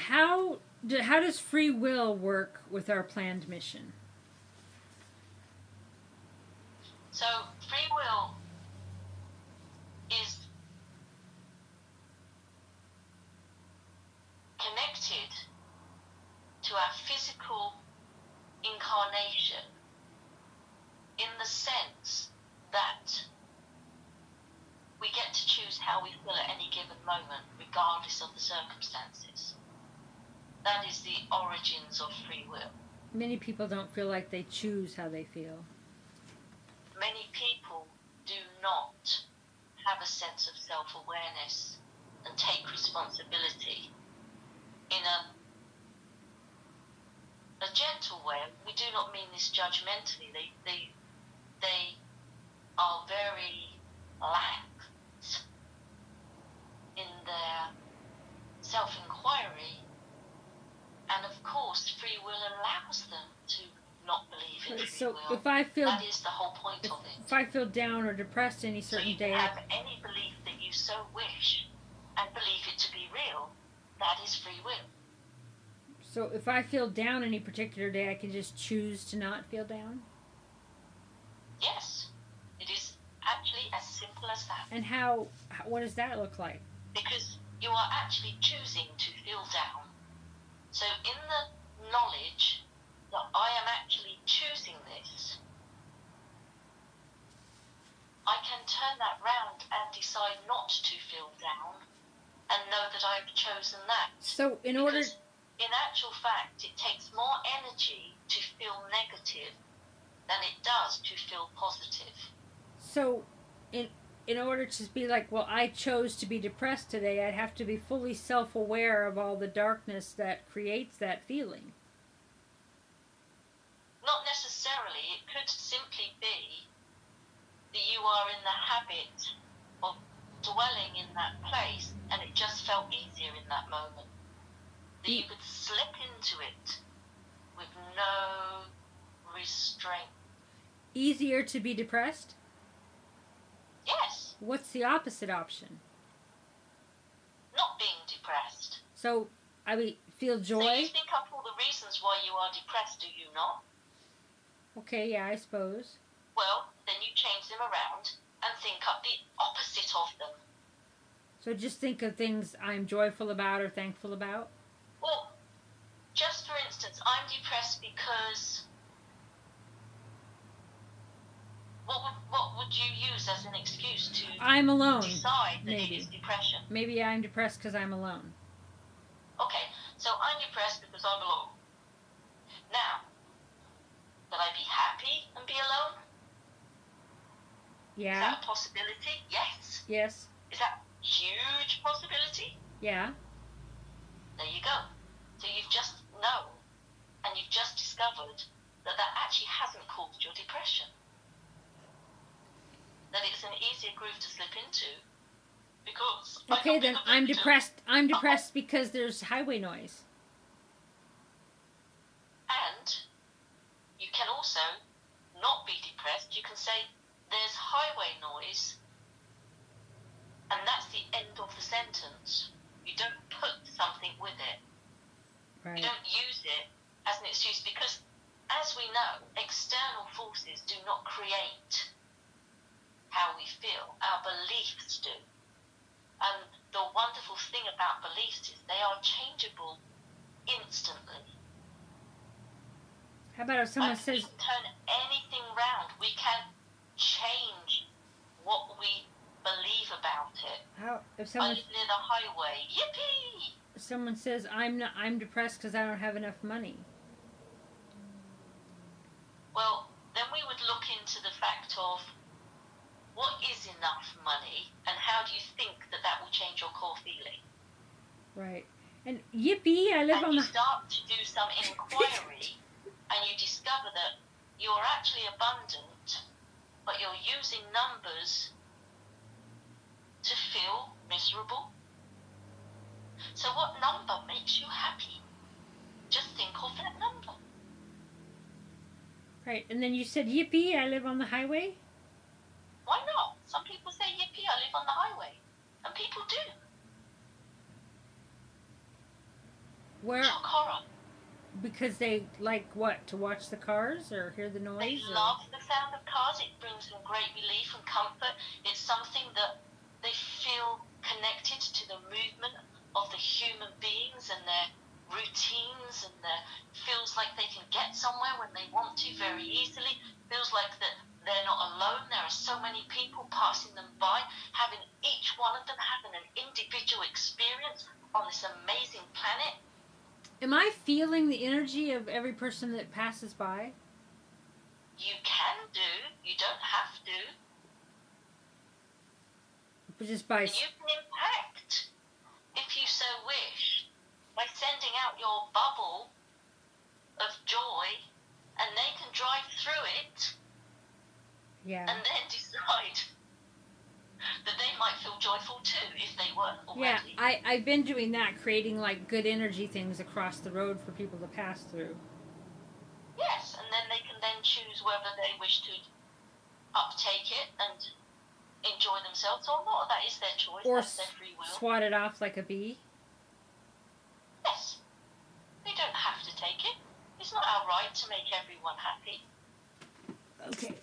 how does free will work with our planned mission? So free will is connected to our physical incarnation in the sense that we get to choose how we feel at any given moment, regardless of the circumstances. That is the origins of free will. Many people don't feel like they choose how they feel. Many people do not have a sense of self-awareness and take responsibility in a gentle way. We do not mean this judgmentally. They are very lax in their self-inquiry, and of course free will allows them to not believe in free will. So if I feel, that is the whole point of it. If I feel down or depressed any certain day, so you can have any belief that you so wish and believe it to be real. That is free will. So if I feel down any particular day, I can just choose to not feel down? Yes. It is actually as simple as that. And what does that look like? Because you are actually choosing to feel down. So in the knowledge that I am actually choosing this, I can turn that round and decide not to feel down and know that I've chosen that. So in actual fact, it takes more energy to feel negative than it does to feel positive. So in order to be like, well, I chose to be depressed today, I'd have to be fully self-aware of all the darkness that creates that feeling. Not necessarily. It could simply be that you are in the habit of dwelling in that place and it just felt easier in that moment. That you could slip into it with no restraint. Easier to be depressed? Yes. What's the opposite option? Not being depressed. So, feel joy? So you think up all the reasons why you are depressed, do you not? Okay, yeah, I suppose. Well, then you change them around and think up the opposite of them. So just think of things I'm joyful about or thankful about? Well, just for instance, I'm depressed because... What would you use as an excuse to I'm alone, decide that maybe. it is depression? Maybe I'm depressed because I'm alone. Okay, so I'm depressed because I'm alone. Now, will I be happy and be alone? Yeah. Is that a possibility? Yes. Yes. Is that a huge possibility? Yeah. There you go. So you've just known and you've just discovered that actually hasn't caused your depression. That it's an easier groove to slip into because... Okay, then I'm depressed. I'm depressed because there's highway noise. And you can also not be depressed. You can say there's highway noise and that's the end of the sentence. You don't put something with it. Right. You don't use it as an excuse because, as we know, external forces do not create how we feel. Our beliefs do. And the wonderful thing about beliefs is they are changeable instantly. How about if someone says... We can turn anything round. We can change what we believe about it. How if someone... I live near the highway. Yippee! If someone says, I'm depressed because I don't have enough money. Well, then we would look into the fact of what is enough money and how do you think that will change your core feeling? Right. And yippee, I live on the... you start to do some inquiry and you discover that you're actually abundant, but you're using numbers to feel miserable. So what number makes you happy? Just think of that number. Right, and then you said, yippee, I live on the highway? Why not? Some people say, yippee, I live on the highway. And people do. Where? Shock horror. Because they like what? To watch the cars or hear the noise? They love the sound of cars. It brings them great relief and comfort. It's something that they feel connected to the movement of the human beings and their routines, and feels like they can get somewhere when they want to very easily. Feels like that they're not alone. There are so many people passing them by, having each one of them having an individual experience on this amazing planet. Am I feeling the energy of every person that passes by? You can do. You don't have to. But just by... And you can impact, if you so wish, by sending out your bubble of joy, and they can drive through it. Yeah. And then decide that they might feel joyful too, if they weren't already. Yeah, I've been doing that, creating like good energy things across the road for people to pass through. Yes, and then they can then choose whether they wish to uptake it and enjoy themselves or not. That is their choice. Or that's their free will. Swat it off like a bee. Yes. They don't have to take it. It's not our right to make everyone happy. Okay,